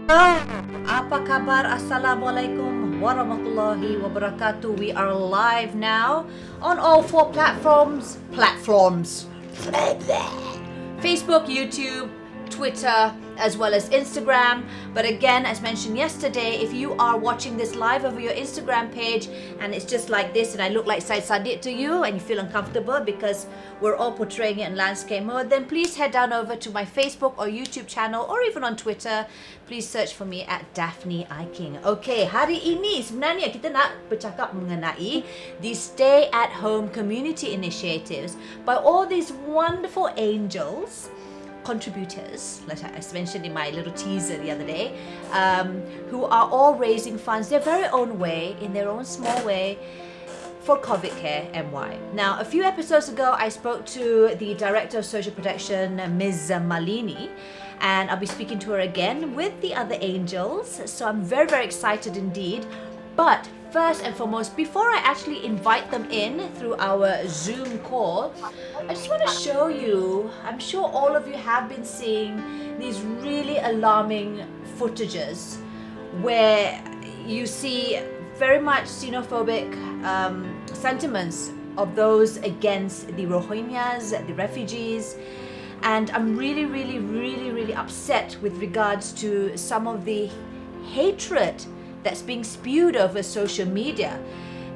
Oh, apa kabar? Assalamualaikum warahmatullahi wabarakatuh. We are live now on all four platforms. Facebook, YouTube, Twitter, as well as Instagram. But again, as mentioned yesterday, if you are watching this live over your Instagram page and it's just like this and I look like Syed Sadiq to you and you feel uncomfortable because we're all portraying it in landscape mode, then please head down over to my Facebook or YouTube channel or even on Twitter. Please search for me at Daphne Iking. Okay, hari ini sebenarnya kita nak bercakap mengenai the stay-at-home community initiatives by all these wonderful angels, contributors, like I mentioned in my little teaser the other day, who are all raising funds their very own way, in their own small way, for Covidcaremy. Now, a few episodes ago, I spoke to the Director of Social Protection, Ms. Maalini, and I'll be speaking to her again with the other angels. So I'm very, very excited indeed. But first and foremost, before I actually invite them in through our Zoom call, I just want to show you, I'm sure all of you have been seeing these really alarming footages where you see very much xenophobic sentiments of those against the Rohingyas, the refugees. And I'm really, really, really, really upset with regards to some of the hatred that's being spewed over social media.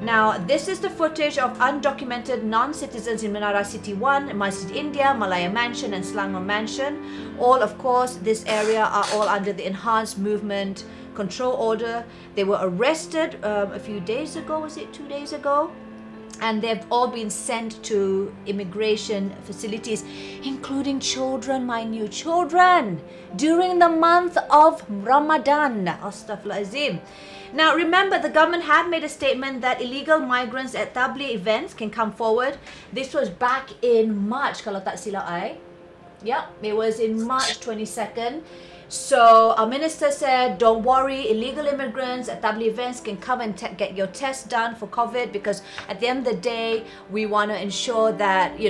Now, this is the footage of undocumented non-citizens in Menara City 1, Masjid India, Malaya Mansion and Selangor Mansion. All, of course, this area are all under the Enhanced Movement Control Order. They were arrested a few days ago, was it 2 days ago? And they've all been sent to immigration facilities, including children, my new children, during the month of Ramadan. Astaghfirullahalazim. Now, remember, the government had made a statement that illegal migrants at tabligh events can come forward. This was back in March, kalau tak silap I. Yep, it was in March 22nd. So our minister said, don't worry, illegal immigrants at tabligh events can come and get your test done for COVID, because at the end of the day, we want to ensure that, we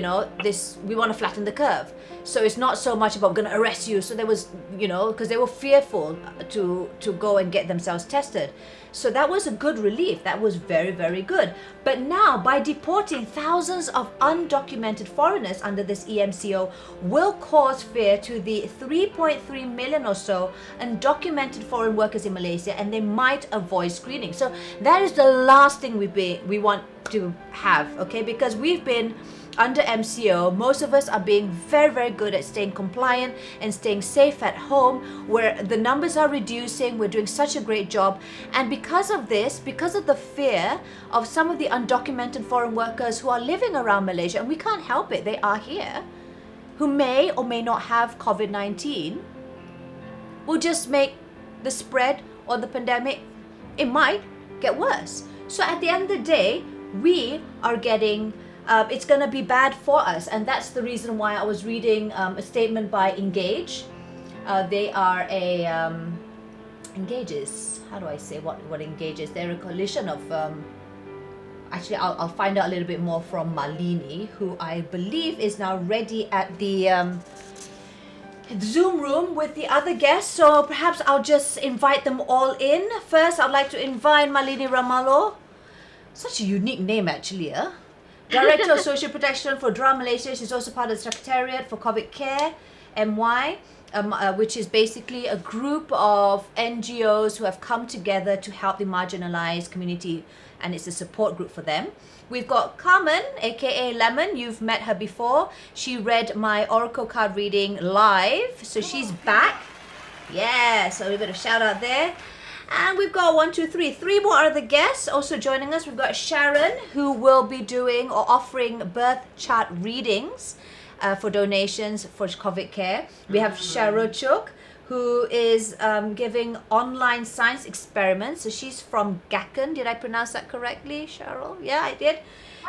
want to flatten the curve. So it's not so much about going to arrest you. So there was, because they were fearful to go and get themselves tested. So that was a good relief. That was very, very good. But now, by deporting thousands of undocumented foreigners under this EMCO will cause fear to the 3.3 million or so undocumented foreign workers in Malaysia, and they might avoid screening. So that is the last thing we want to have, okay? Because we've been under MCO, most of us are being very, very good at staying compliant and staying safe at home, where the numbers are reducing. We're doing such a great job. And because of this, because of the fear of some of the undocumented foreign workers who are living around Malaysia, and we can't help it, they are here, who may or may not have COVID-19, will just make the spread or the pandemic, it might get worse. So at the end of the day, we are getting it's going to be bad for us, and that's the reason why I was reading a statement by Engage. They are a Engages. How do I say what Engages? They're a coalition of. Actually, I'll find out a little bit more from Maalini, who I believe is now ready at the Zoom room with the other guests. So perhaps I'll just invite them all in. First, I'd like to invite Maalini Ramalo. Such a unique name, actually, Director of Social Protection for DHRAA Malaysia. She's also part of the Secretariat for Covidcaremy, which is basically a group of NGOs who have come together to help the marginalized community, and it's a support group for them. We've got Carmen, aka Lemon. You've met her before. She read my Oracle card reading live, so she's back. Yeah, so a bit of shout out there. And we've got three more other guests also joining us. We've got Sharon, who will be doing or offering birth chart readings for donations for COVID care. We have Sharochuk, who is giving online science experiments. So she's from Gakan. Did I pronounce that correctly, Cheryl? Yeah, I did.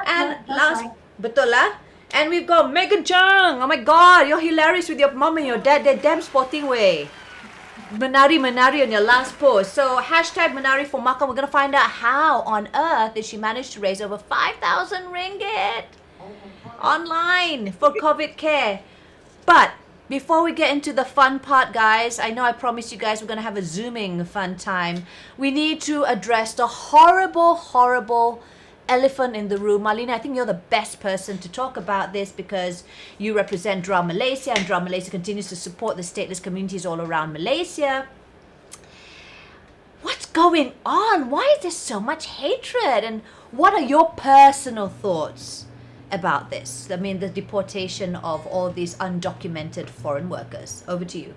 And last, betul lah. And we've got Megan Chung. Oh my God, you're hilarious with your mom and your dad. They're damn sporting way. Menari on your last post. So hashtag Menari for Makan. We're going to find out how on earth did she manage to raise over 5,000 ringgit online for COVID care. But Before we get into the fun part, guys, I know I promised you guys we're going to have a Zooming fun time. We need to address the horrible, horrible elephant in the room. Maalini, I think you're the best person to talk about this because you represent DHRAA Malaysia, and DHRAA Malaysia continues to support the stateless communities all around Malaysia. What's going on? Why is there so much hatred? And what are your personal thoughts about this? I mean, the deportation of all these undocumented foreign workers. Over to you.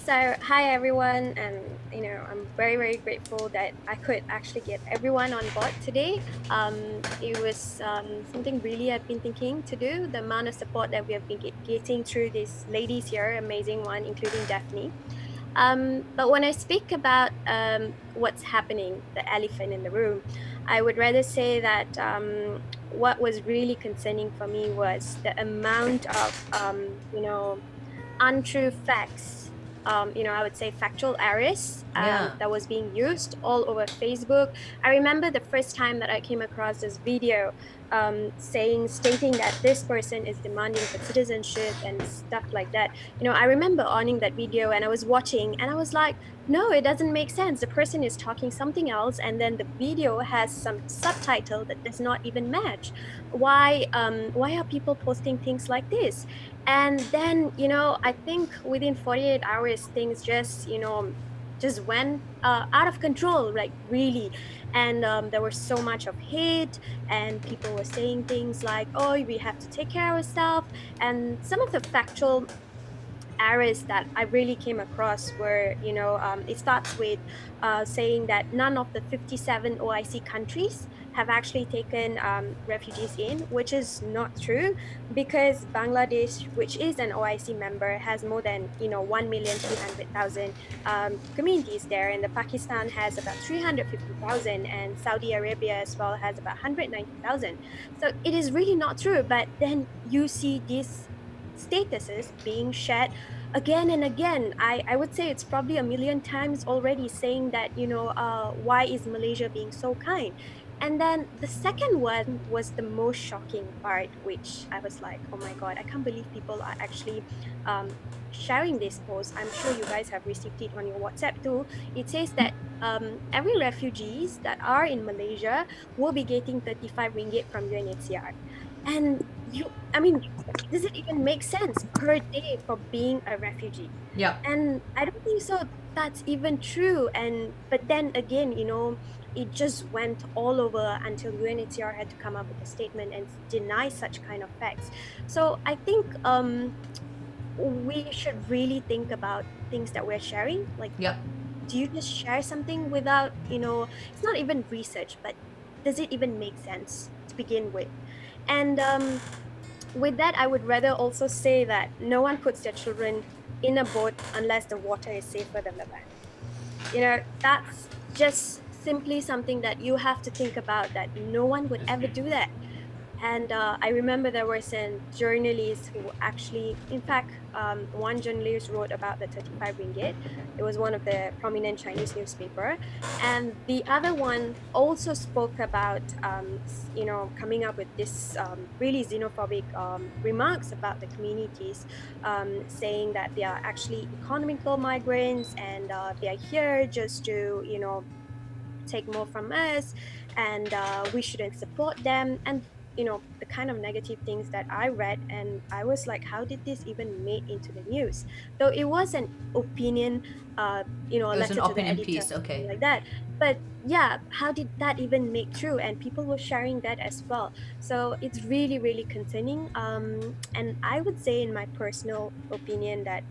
So hi everyone, and I'm very, very grateful that I could actually get everyone on board today. It was something really I've been thinking to do. The amount of support that we have been getting through these ladies here, amazing one, including Daphne. But when I speak about what's happening, the elephant in the room, I would rather say that what was really concerning for me was the amount of, untrue facts, I would say factual errors that was being used all over Facebook. I remember the first time that I came across this video stating that this person is demanding for citizenship and stuff like that. I remember owning that video and I was watching and I was like, no, it doesn't make sense. The person is talking something else and then the video has some subtitle that does not even match. Why are people posting things like this? And then, I think within 48 hours, things just went out of control, like really. And there was so much of hate and people were saying things like, oh, we have to take care of ourselves. And some of the factual errors that I really came across were, it starts with saying that none of the 57 OIC countries have actually taken refugees in, which is not true because Bangladesh, which is an OIC member, has more than 1,300,000 communities there, and the Pakistan has about 350,000, and Saudi Arabia as well has about 190,000. So it is really not true. But then you see these statuses being shared again and again. I would say it's probably a million times already saying that, why is Malaysia being so kind? And then the second one was the most shocking part, which I was like, oh my God, I can't believe people are actually sharing this post. I'm sure you guys have received it on your WhatsApp too. It says that every refugees that are in Malaysia will be getting 35 ringgit from UNHCR. And does it even make sense per day for being a refugee? Yeah. And I don't think so that's even true. But then again, it just went all over until UNHCR had to come up with a statement and deny such kind of facts. So I think we should really think about things that we're sharing. Like, do you just share something without, it's not even research, but does it even make sense to begin with? And with that, I would rather also say that no one puts their children in a boat unless the water is safer than the land. That's just simply something that you have to think about, that no one would ever do that. And I remember there was a journalist who actually, in fact, one journalist wrote about the 35 ringgit. It was one of the prominent Chinese newspaper. And the other one also spoke about, coming up with this really xenophobic remarks about the communities, saying that they are actually economical migrants and they are here just to, take more from us, and we shouldn't support them. And the kind of negative things that I read, and I was like, how did this even make into the news? Though it was an opinion, a letter to the editor, piece, okay, like that. But yeah, how did that even make true? And people were sharing that as well. So it's really, really concerning. And I would say, in my personal opinion, that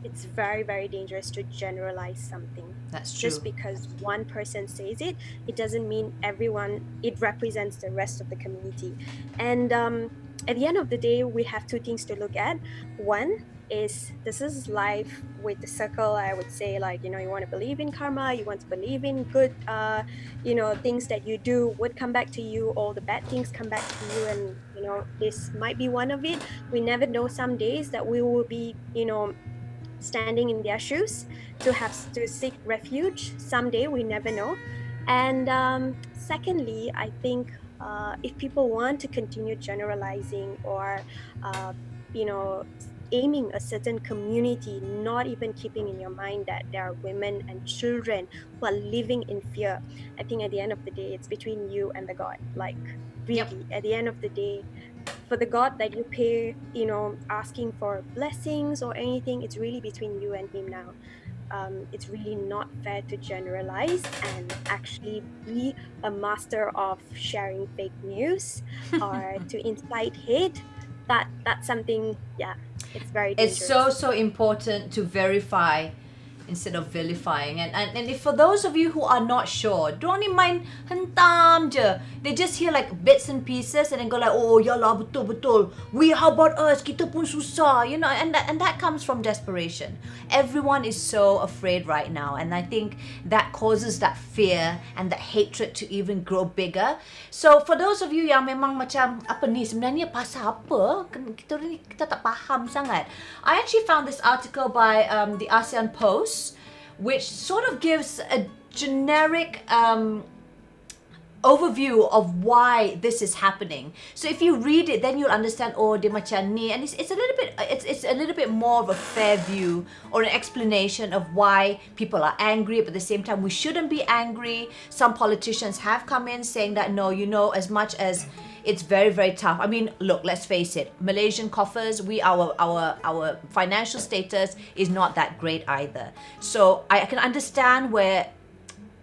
it's very, very dangerous to generalize something. That's true. Just because one person says it, it doesn't mean it represents the rest of the community. And at the end of the day, we have two things to look at. One is, this is life with the circle. I would say, like, you want to believe in karma, you want to believe in good, things that you do would come back to you, all the bad things come back to you. And, this might be one of it. We never know, some days that we will be, standing in their shoes to seek refuge someday. We never know. And secondly, I think if people want to continue generalizing or you know aiming a certain community, not even keeping in your mind that there are women and children who are living in fear, I think at the end of the day it's between you and the God. Like Yep. really, at the end of the day, for the God that you pay, asking for blessings or anything, it's really between you and him now. It's really not fair to generalize and actually be a master of sharing fake news or to incite hate. That's something, yeah, it's very It's so dangerous. so important to verify instead of vilifying. And if for those of you who are not sure, don't ni main hentam je. They just hear like bits and pieces and then go like, oh ya lah, betul betul, we, how about us, kita pun susah, and that comes from desperation. Everyone is so afraid right now, and I think that causes that fear and that hatred to even grow bigger. So for those of you yang memang macam apa ni sebenarnya pasal apa, kita tak faham sangat. I actually found this article by the ASEAN Post, which sort of gives a generic overview of why this is happening. So if you read it, then you'll understand. Oh, dia macam ni, and it's a little bit it's a little bit more of a fair view or an explanation of why people are angry. But at the same time, we shouldn't be angry. Some politicians have come in saying that no, as much as it's very very tough. I mean, look, let's face it. Malaysian coffers, our financial status is not that great either. So I can understand where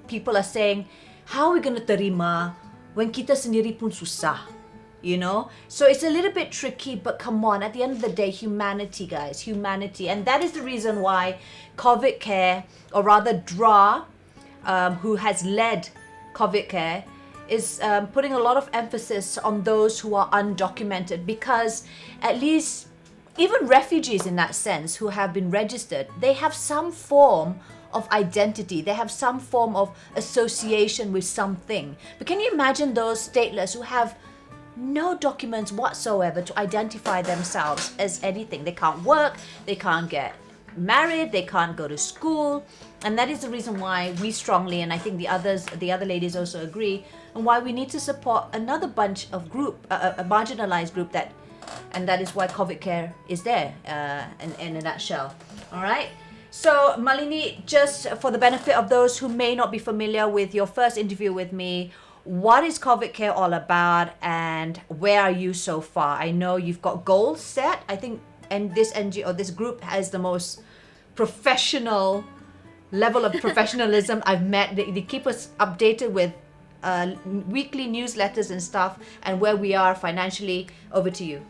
people are saying, how are we going to terima when kita sendiri pun susah? So it's a little bit tricky, but come on, at the end of the day, humanity, guys, humanity. And that is the reason why Covidcaremy, or rather DHRAA, who has led Covidcaremy, is putting a lot of emphasis on those who are undocumented, because at least even refugees in that sense who have been registered, they have some form of identity. They have some form of association with something. But can you imagine those stateless who have no documents whatsoever to identify themselves as anything? They can't work, they can't get married, they can't go to school. And that is the reason why we strongly, and I think the other ladies also agree, and why we need to support another bunch of group, a marginalized group, and that is why Covidcaremy is there, in a nutshell. All right. So Maalini, just for the benefit of those who may not be familiar with your first interview with me, what is Covidcaremy all about, and where are you so far? I know you've got goals set, I think, and this NGO, this group has the most professional level of professionalism I've met. They keep us updated with weekly newsletters and stuff, and where we are financially. Over to you.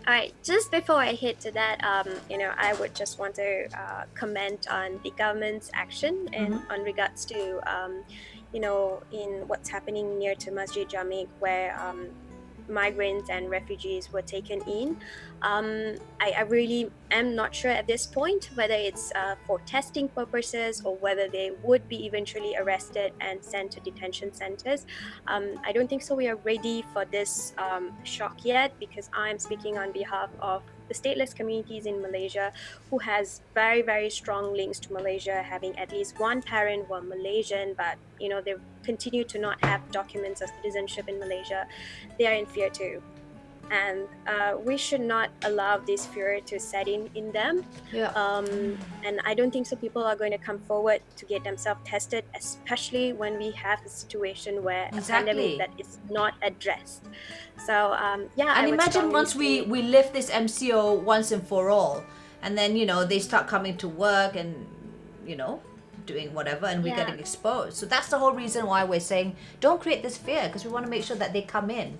All right, just before I hit to that, I would just want to comment on the government's action and on regards to, in what's happening near to Masjid Jamik, where migrants and refugees were taken in. I really am not sure at this point whether it's for testing purposes or whether they would be eventually arrested and sent to detention centers. I don't think so. We are ready for this shock yet, because I'm speaking on behalf of the stateless communities in Malaysia who has very, very strong links to Malaysia, having at least one parent who are Malaysian, but they continue to not have documents of citizenship in Malaysia. They are in fear too. And we should not allow this fear to set in them. Yeah. And I don't think so people are going to come forward to get themselves tested, especially when we have a situation where a pandemic that is not addressed. So and imagine once we lift this MCO once and for all, and then they start coming to work and doing whatever, and we're getting exposed. So that's the whole reason why we're saying don't create this fear, because we want to make sure that they come in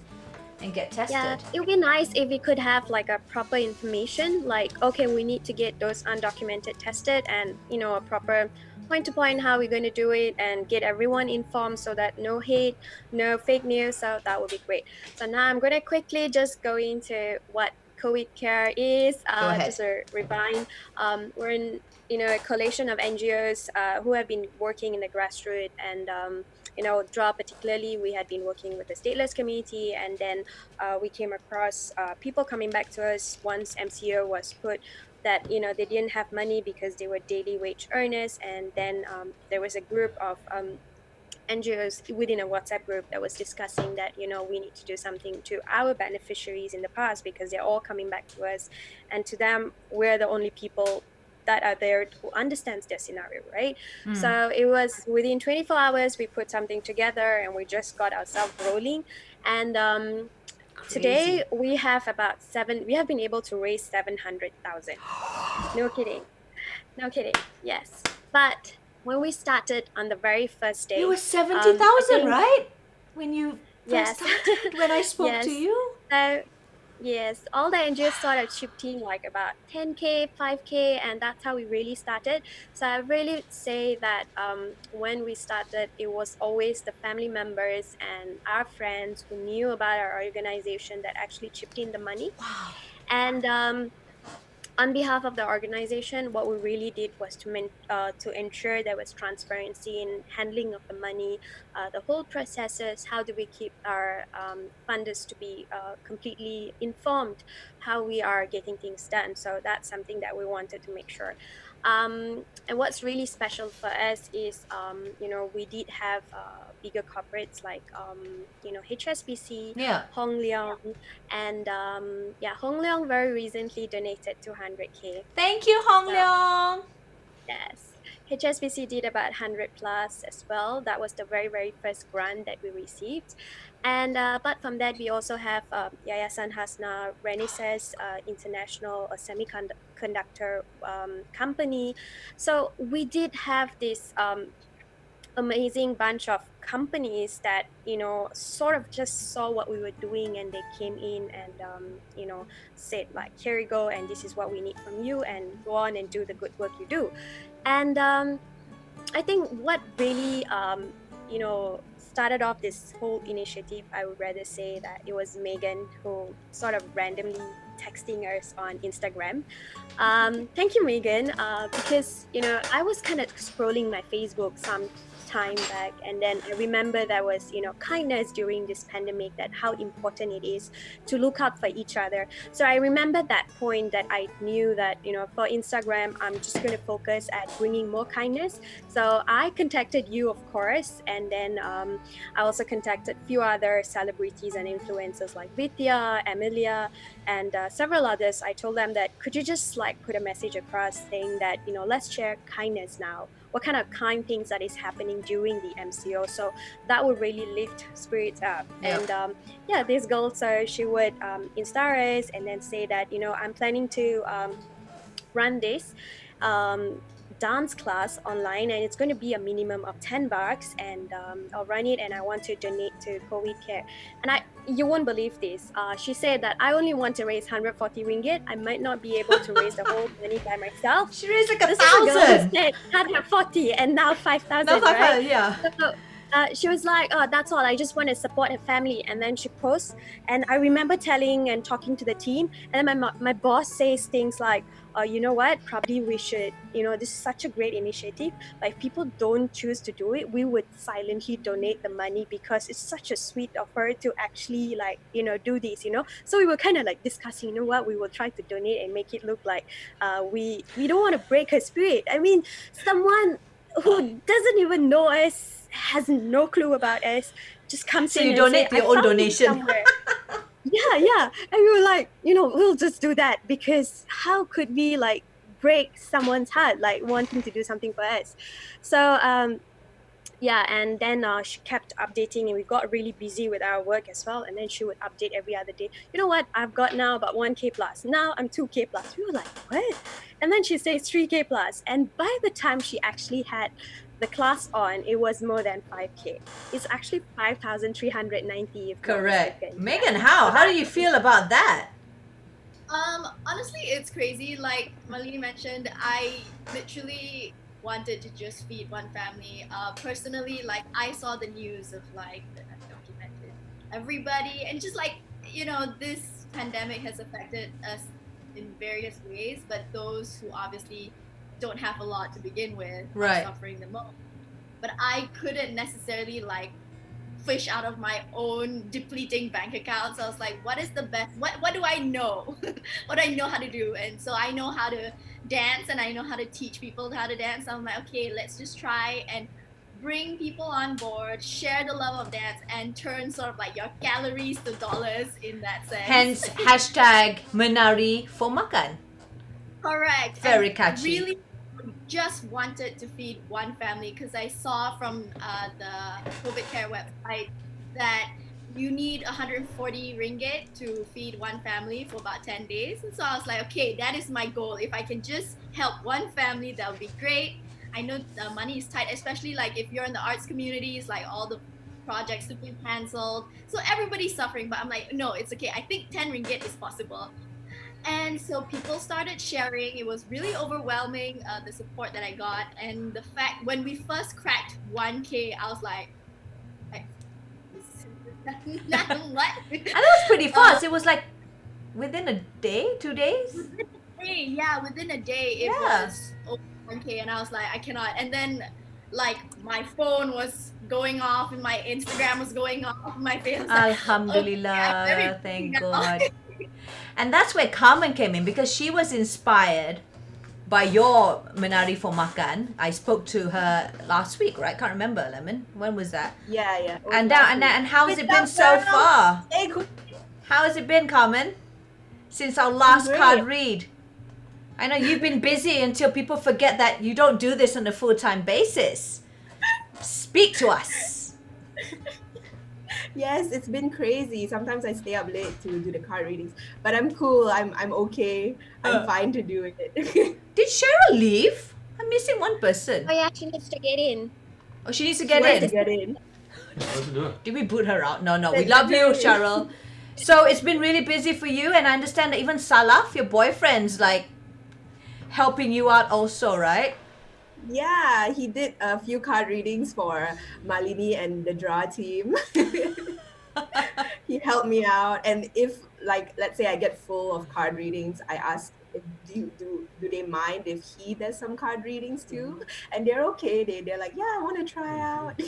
and get tested. Yeah, it would be nice if we could have like a proper information, like, okay, we need to get those undocumented tested, and a proper point to point how we're going to do it, and get everyone informed so that no hate, no fake news. So that would be great. So now I'm going to quickly just go into what Covidcaremy is. Go ahead. Just a rewind. We're in a coalition of NGOs who have been working in the grassroots, and DHRAA particularly, we had been working with the stateless community, and then we came across people coming back to us once MCO was put, that they didn't have money because they were daily wage earners, and then there was a group of NGOs within a WhatsApp group that was discussing that, we need to do something to our beneficiaries in the past because they're all coming back to us. And to them, we're the only people that are there who understands their scenario, right? So it was within 24 hours, we put something together and we just got ourselves rolling. And Crazy. today we have we have been able to raise 700,000. No kidding. No kidding. Yes. But when we started on the very first It day, was seventy I thousand, think, right? When you first yes. started, when I spoke to Yes. you. So, yes, all the NGOs sort of chipped in like about 10K, 5K, and that's how we really started. So I really say that when we started, it was always the family members and our friends who knew about our organization that actually chipped in the money. Wow. And on behalf of the organization, what we really did was to ensure there was transparency in handling of the money, the whole processes. How do we keep our funders to be completely informed how we are getting things done? So that's something that we wanted to make sure. And what's really special for us is, we did have bigger corporates like, HSBC, Yeah. Hong Leong, and Hong Leong very recently donated 200K. Thank you, Hong So Leong. yes, HSBC did about 100 plus as well. That was the very very first grant that we received, and apart from that, we also have Yayasan Hasna Renaissance International, a semiconductor company. So we did have this amazing bunch of companies that sort of just saw what we were doing, and they came in and said like, here you go, and this is what we need from you, and go on and do the good work you do. And I think what really started off this whole initiative, I would rather say that it was Megan who sort of randomly texting us on Instagram. Thank you, Megan, because I was kind of scrolling my Facebook some time back, and then I remember there was kindness during this pandemic, that how important it is to look out for each other. So I remember that point that I knew that for Instagram, I'm just going to focus at bringing more kindness. So I contacted you, of course, and then I also contacted a few other celebrities and influencers like Vidya, Emilia, and several others. I told them that could you just like put a message across saying that let's share kindness now. What kind of kind things that is happening during the MCO? So that would really lift spirits up. Yeah. And this girl, so she would insta us and then say that I'm planning to run this dance class online, and it's going to be a minimum of $10, and I'll run it, and I want to donate to COVID care. And you won't believe this, she said that I only want to raise 140 ringgit. I might not be able to raise the whole money by myself. She raised like This is a girl who 1,000. said 140 and now 5,000, No, five, right? five, yeah. So she was like, oh, that's all. I just want to support her family. And then she posts. And I remember telling and talking to the team. And then my boss says things like, you know what? Probably we should, this is such a great initiative. But if people don't choose to do it, we would silently donate the money because it's such a sweet of her to actually do this, So we were kind of like discussing, you know what? We will try to donate and make it look like we don't want to break her spirit. I mean, someone who doesn't even know us, has no clue about us, just comes So in you and say, donate to I your own found it donation. somewhere. Yeah. And we were like, we'll just do that, because how could we like break someone's heart, like wanting to do something for us? So and then she kept updating, and we got really busy with our work as well, and then she would update every other day. You know what, I've got now about 1K plus, now I'm 2K plus. We were like, what? And then she says 3K plus, and by the time she actually had the class on, it was more than 5K. It's actually 5,390, if not Correct. mistaken. Megan, So how do you feel about that? Honestly, it's crazy. Like Maalini mentioned, I literally wanted to just feed one family. Personally, like I saw the news of like the undocumented everybody, and just like this pandemic has affected us in various ways, but those who obviously don't have a lot to begin with Right. are suffering the most. But I couldn't necessarily like fish out of my own depleting bank account. So I was like, what is the best, what do I know? What do I know how to do? And so I know how to dance, and I know how to teach people how to dance. So I'm like, okay, let's just try and bring people on board, share the love of dance, and turn sort of like your calories to dollars in that sense. Hence hashtag Menari for Makan. Correct. Very and catchy. Really just wanted to feed one family because I saw from the Covidcaremy website that you need 140 ringgit to feed one family for about 10 days. And so I was like, okay, that is my goal. If I can just help one family, that would be great. I know the money is tight, especially like if you're in the arts communities, like all the projects have been cancelled. So everybody's suffering, but I'm like, no, it's okay. I think 10 ringgit is possible. And so people started sharing. It was really overwhelming, the support that I got. And the fact when we first cracked 1K, I was like what? And that was pretty fast. It was like within a day, 2 days? Within a day it Yeah. was over 1K, and I was like, I cannot. And then like my phone was going off and my Instagram was going off, my face was like, Alhamdulillah, okay, I'm very thank busy now. God. And that's where Carmen came in because she was inspired by your Menari for Makan. I spoke to her last week, right? Can't remember, Lemon. When was that? Yeah. And how has it been so far? Hey, good. How has it been, Carmen? Since our last Great. card read. I know you've been busy until people forget that you don't do this on a full-time basis. Speak to us. Yes, it's been crazy. Sometimes I stay up late to do the card readings, but I'm cool. I'm okay. I'm fine to do it. Did Cheryl leave? I'm missing one person. Oh yeah, she needs to get in. Oh, she needs to She get wants in. to get in. What to do? Did we boot her out? No, we love you, Cheryl. So it's been really busy for you, and I understand that even Salaf, your boyfriend's like helping you out also, right? Yeah, he did a few card readings for Maalini and the DHRAA team. He helped me out, and if like let's say I get full of card readings, I ask if do they mind if he does some card readings too, and they're okay. They're like, yeah, I want to try out.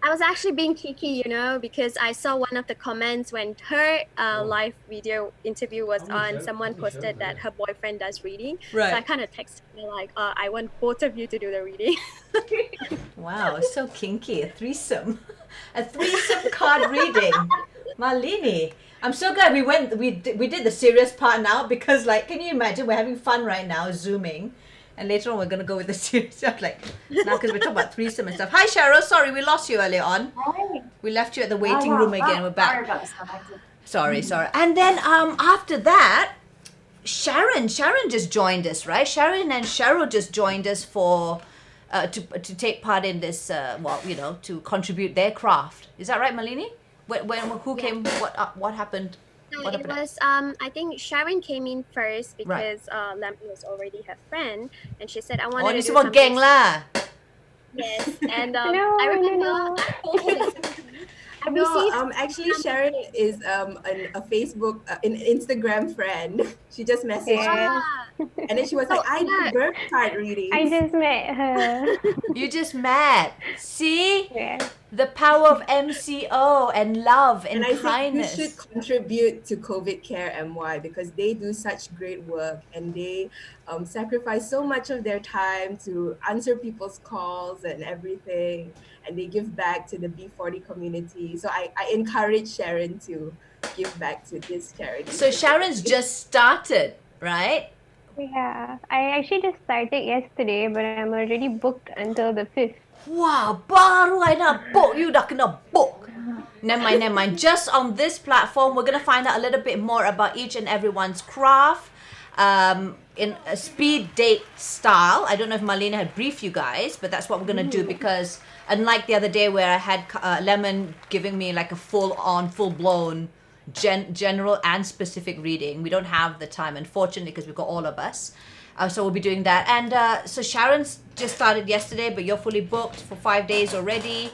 I was actually being cheeky, because I saw one of the comments when her live video interview was on. Someone posted that her boyfriend does reading. Right. So I kind of texted her like, I want both of you to do the reading. Wow, so kinky. A threesome. A threesome card reading. Maalini. I'm so glad we did the serious part now because like, can you imagine we're having fun right now, Zooming. And later on we're going to go with the serious stuff like now because we're talking about threesome and stuff. Hi Cheryl, sorry we lost you earlier on. Hi. We left you at the waiting room again. We're back. Sorry about disconnected. Sorry. And then after that, Sharon just joined us, right? Sharon and Cheryl just joined us for to take part in this to contribute their craft. Is that right, Maalini? Who came? What happened? So What it happened? was, I think Sharon came in first because Lemon was already her friend, and she said, I want Oh, to ni do semua something. gang lah. Yes, and No, I remember no. I received Actually, Sharon is a Facebook, an Instagram friend. She just messaged me, and then she was like, I do birth card readings. I just met her. You just met. See Yeah. the power of MCO and love and, And I think you kindness. should contribute to Covidcaremy because they do such great work and they sacrifice so much of their time to answer people's calls and everything. And they give back to the B40 community. So I encourage Sharon to give back to this charity. So Sharon's just started, right? Yeah. I actually just started yesterday, but I'm already booked until the 5th. Wow, baru I nak book, you dah kena book. Never mind. Just on this platform, we're going to find out a little bit more about each and everyone's craft in a speed date style. I don't know if Maalini had briefed you guys, but that's what we're going to do because unlike the other day where I had Lemon giving me like a full-blown general and specific reading, we don't have the time, unfortunately, because we've got all of us. So we'll be doing that. And so Sharon's just started yesterday, but you're fully booked for 5 days already.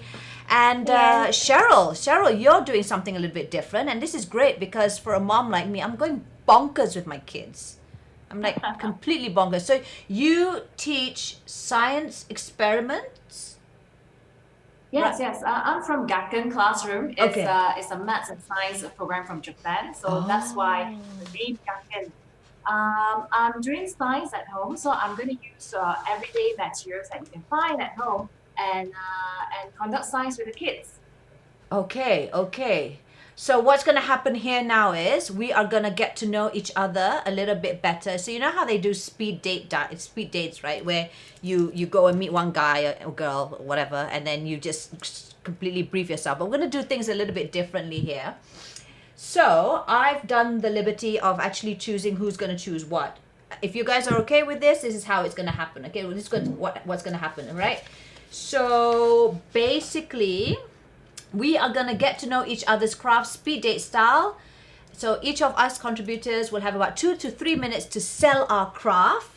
And Yes. Cheryl, you're doing something a little bit different. And this is great because for a mom like me, I'm going bonkers with my kids. I'm like completely bonkers. So you teach science experiments? Yes. I'm from Gakken Classroom. It's, Okay. it's a maths and science program from Japan. So that's why the name Gakken. I'm doing science at home, so I'm going to use everyday materials that you can find at home and conduct science with the kids. Okay. So what's going to happen here now is we are going to get to know each other a little bit better. So you know how they do speed dates, right? Where you go and meet one guy or girl or whatever, and then you just completely brief yourself. But we're going to do things a little bit differently here. So I've done the liberty of actually choosing who's going to choose what. If you guys are okay with this is how it's going to happen. Okay, well, this is what's going to happen, all right? So basically, we are going to get to know each other's craft speed date style. So each of us contributors will have about 2 to 3 minutes to sell our craft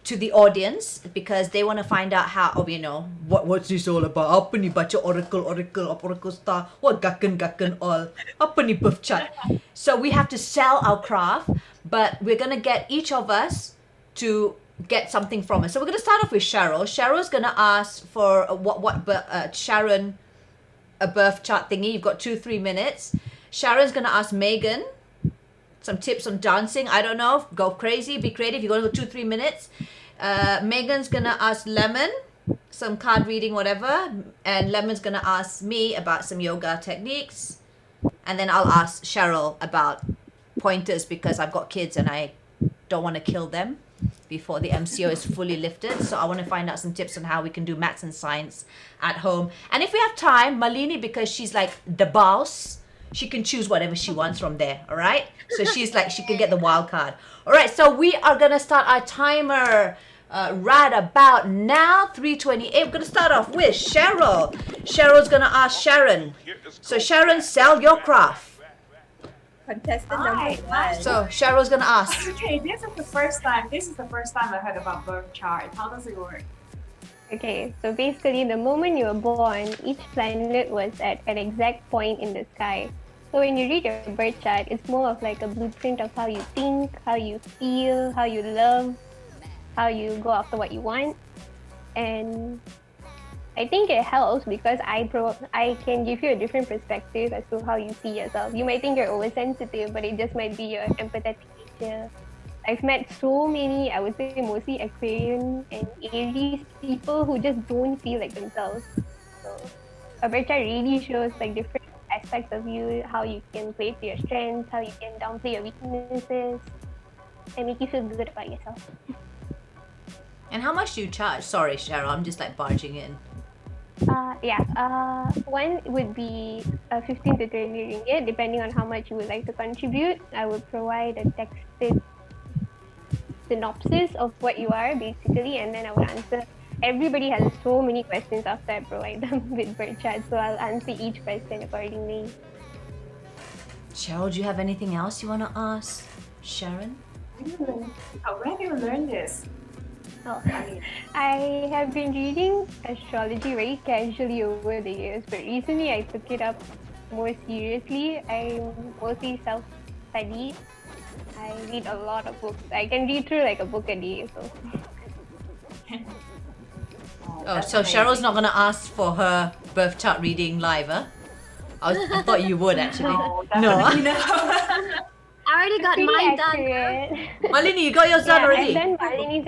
to the audience because they want to find out how, what's this all about? Apa ni baca oracle, oracle star, what gakken all? Apa ni birth chart? So we have to sell our craft, but we're going to get each of us to get something from it. So we're going to start off with Cheryl. Cheryl's going to ask for Sharon a birth chart thingy. You've got 2-3 minutes. Sharon's going to ask Megan some tips on dancing. I don't know. Go crazy. Be creative. You're going to go 2-3 minutes. Megan's going to ask Lemon some card reading, whatever. And Lemon's going to ask me about some yoga techniques. And then I'll ask Cheryl about pointers because I've got kids and I don't want to kill them before the MCO is fully lifted. So I want to find out some tips on how we can do maths and science at home. And if we have time, Maalini, because she's like the boss, she can choose whatever she wants from there, all right? So she's like, she can get the wild card. All right, so we are going to start our timer right about now, 3:28. We're going to start off with Cheryl. Cheryl's going to ask Sharon. So Sharon, sell your craft. Contestant number 1. So Cheryl's going to ask. Okay, this is the first time I heard about birth chart. How does it work? Okay, so basically the moment you were born, each planet was at an exact point in the sky. So when you read your birth chart, it's more of like a blueprint of how you think, how you feel, how you love, how you go after what you want. And I think it helps because I can give you a different perspective as to how you see yourself. You might think you're oversensitive, but it just might be your empathetic nature. I've met so many, I would say mostly Aquarian and Aries people who just don't feel like themselves. So a birth chart really shows like different aspects of you, how you can play to your strengths, how you can downplay your weaknesses, and make you feel good about yourself. And how much do you charge? Sorry, Cheryl, I'm just like barging in. One would be 15 to 30 ringgit, depending on how much you would like to contribute. I would provide a texted synopsis of what you are, basically, and then I would answer. Everybody has so many questions after I provide them with birth charts, so I'll answer each question accordingly. Cheryl, do you have anything else you want to ask Sharon? Where do you learn this? Oh, I have been reading astrology very casually over the years, but recently I took it up more seriously. I mostly self-study. I read a lot of books. I can read through like a book a day. So Cheryl's not going to ask for her birth chart reading live, huh? I thought you would actually. No. I already got mine done. Maalini, you got yours done already? I've done Maalini's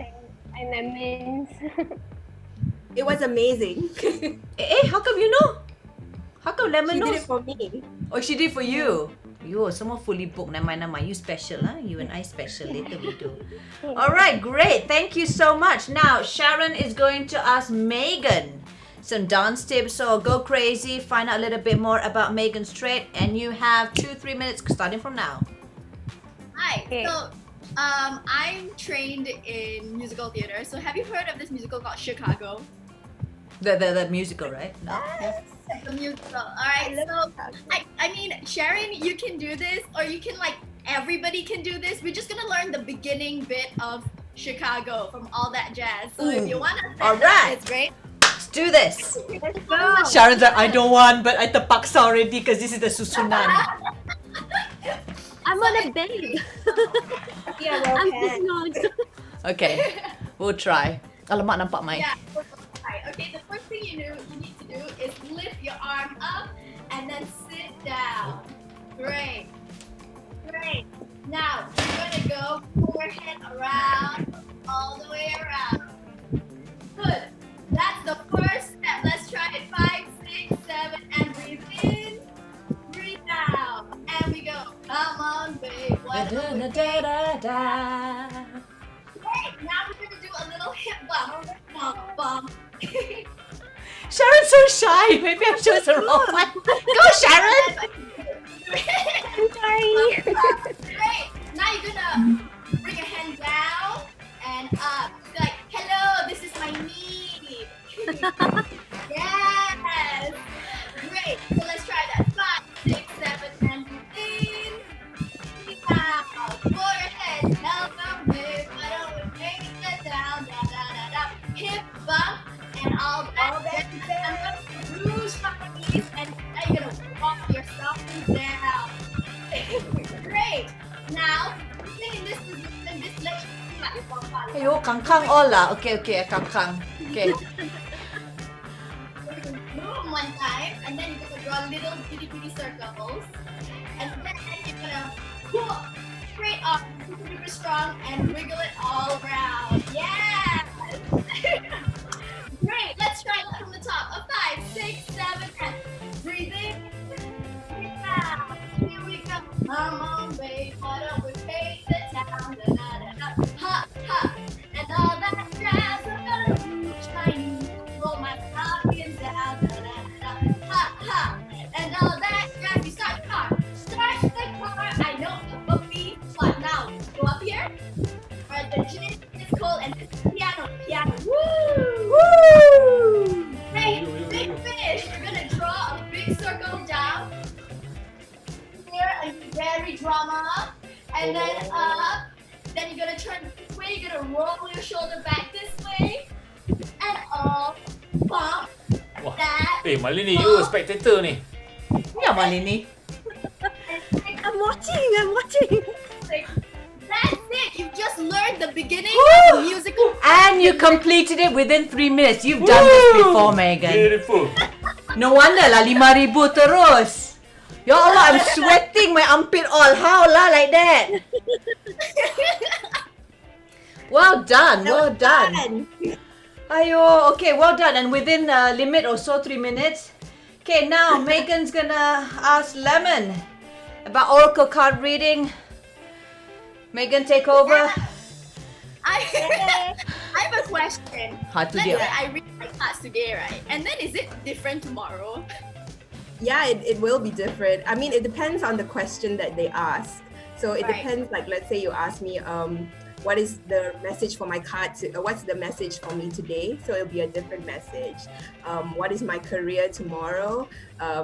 and Lemon's. It was amazing. How come you know? How come Lemon knows? She did it for me. Oh, she did for you. You someone fully booked. Never mind. You special, huh? You and I special. Later we do. All right, great. Thank you so much. Now, Sharon is going to ask Megan some dance tips. So go crazy. Find out a little bit more about Megan's trait. And you have 2-3 minutes starting from now. Hi. Okay. So, I'm trained in musical theater. So have you heard of this musical called Chicago? The musical, right? No. Yes. The musical. All right. So I mean, Sharon, you can do this, or you can everybody can do this. We're just gonna learn the beginning bit of Chicago from all that jazz. So if you wanna, all right, it's great. Let's do this. Let's go. Sharon's like, I don't want, but I terpaksa already because this is the susunan. I'm on a bed. Yeah, I'm sitting on. Okay, we'll try. Alamak, nampak mic. Yeah. Okay, the first thing you need to do is lift your arm up and then sit down. Great. Now, you're gonna go forehead around, all the way around. Good. That's the first step. Let's Sharon's so shy. Maybe I chose the wrong one. Go, Sharon. I'm sorry. Great. Now you're gonna bring your hand down and up. Like, hello, this is my need. Yes. Great. So let's try that. 5, 6, 7, and in. Out. Forehead, elbow, move. Why don't we make it down, da da da da. Hip bump and all that. I'm gonna bruise my knees and now you're gonna walk yourself down. Great. Now, stay in this position, this leg should like your body. Ayo, kangkang all lah. Okay, kangkang. Okay. Move one time, and then you're gonna draw little bitty circles, and then you're gonna pull straight up, super strong, and wiggle it all around. Yes! Great. Let's try it from the top. A 5, 6, 7, and breathing. Breathe out. Here we go. Come on, babe. Why don't we paint the town? Da, da, da, da. Ha, ha. And all that jazz. I'm gonna reach my knees. Roll my stockings down. Da, da, da, da. Ha, ha. And all that jazz. You start the car. Start the car. I know the puppy. But now, go up here. Where the gin is cold and this is piano. Woo! Woo! Hey, big fish. You're gonna draw a big circle down. Here, and very drama. And then up. Then you're gonna turn this way. You're gonna roll your shoulder back this way. And up. Bump. Wah. That. Maalini, you a spectator ni. Yeah, Maalini. I'm watching. That's it. You just learned the beginning Woo! of the musical. And you completed it within 3 minutes. You've done this before, Megan. Beautiful. No wonder lah 5,000 terus. Ya Allah, I'm sweating my armpit all. How lah like that? Well done. Ayo, okay, well done. And within a limit or so, 3 minutes. Okay, now Megan's gonna ask Lemon about oracle card reading. Megan, take over. I have a question. Hard to Let's deal. say I read my cards today, right? And then is it different tomorrow? Yeah, it will be different. I mean, it depends on the question that they ask. So it Right. depends, like, let's say you ask me, what is the message for my card? What's the message for me today? So it'll be a different message. What is my career tomorrow?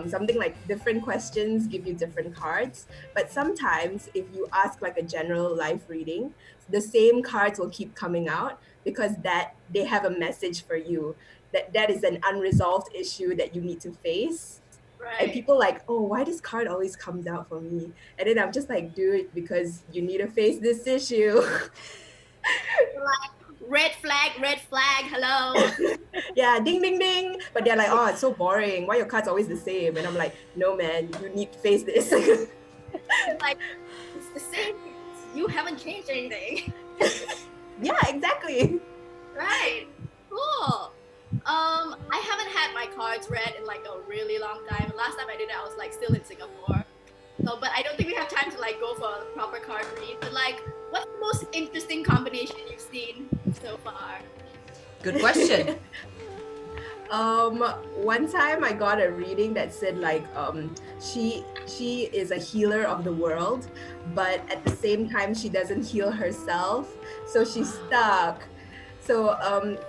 Something like different questions give you different cards. But sometimes if you ask like a general life reading, the same cards will keep coming out because that they have a message for you. That is an unresolved issue that you need to face. And Right. people like, oh, why this card always comes out for me? And then I'm just like, do it because you need to face this issue. Like, red flag, hello. Yeah, ding, ding, ding. But they're like, oh, it's so boring. Why your cards always the same? And I'm like, no, man, you need to face this. Like, it's the same. You haven't changed anything. Yeah, exactly. Right. Cool. I haven't had my cards read in like a really long time. Last time I did it, I was like still in Singapore. So, but I don't think we have time to like go for a proper card read. But like, what's the most interesting combination you've seen so far? Good question. One time I got a reading that said like, she is a healer of the world, but at the same time she doesn't heal herself, so she's stuck. So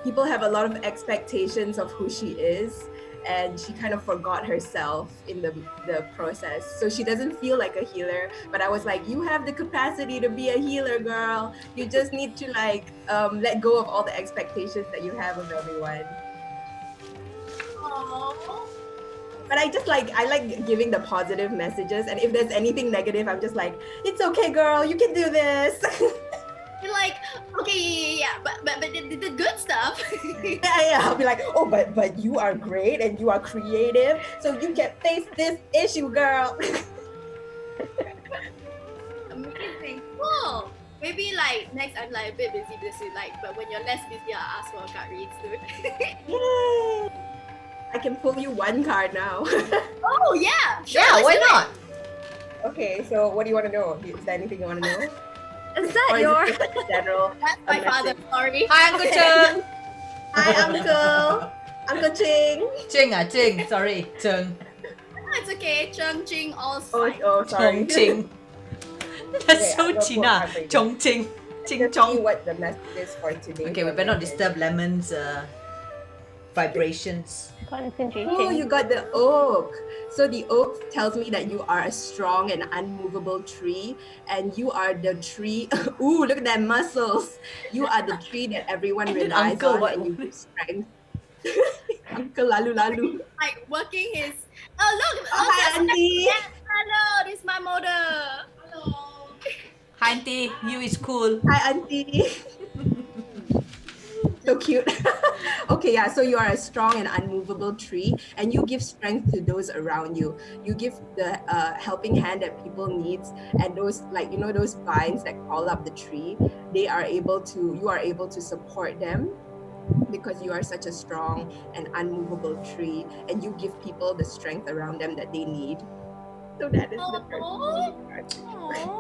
people have a lot of expectations of who she is, and she kind of forgot herself in the process. So she doesn't feel like a healer, but I was like, you have the capacity to be a healer, girl. You just need to like let go of all the expectations that you have of everyone. Oh. But I like giving the positive messages, and if there's anything negative, I'm just like, it's okay, girl, you can do this. You're like, okay, yeah, but the good stuff. Yeah, I'll be like, oh, but you are great and you are creative, so you can face this issue, girl. Amazing, cool. Maybe like next I'm like a bit busy, like, but when you're less busy, I'll ask for a card reads too. Yay! I can pull you one card now. Oh yeah, sure, Yeah, let's why do it. not? Okay, so what do you want to know? Is there anything you want to know? Is that Or your? is it just like a general? That's my a father. message? Sorry. Hi, Uncle Cheng. Hi, uncle. Uncle Ching. Ching, sorry, Cheng. It's okay. Chung Ching, all's Oh, fine. sorry. Chongqing. That's Okay, so I'm gonna put China. heartbreaker. Chongqing. Ching Let's see chong. what the message is for today. Okay, we for better not Megan. disturb Lemon's vibrations. Concentration. Oh, you got the oak. So the oak tells me that you are a strong and unmovable tree, and you are the tree. Ooh, look at that muscles. You are the tree that everyone And then relies uncle, on, what- and you give strength. Uncle lalu. Like working his. Oh look! Oh, hi, Auntie. Yes, hello, this is my mother. Hello. Hi, Auntie. You is cool. Hi, Auntie. So cute. Okay, yeah, so you are a strong and unmovable tree, and you give strength to those around you. You give the helping hand that people needs, and those, like, you know, those vines that crawl up the tree, you are able to support them because you are such a strong and unmovable tree, and you give people the strength around them that they need. So that is the person.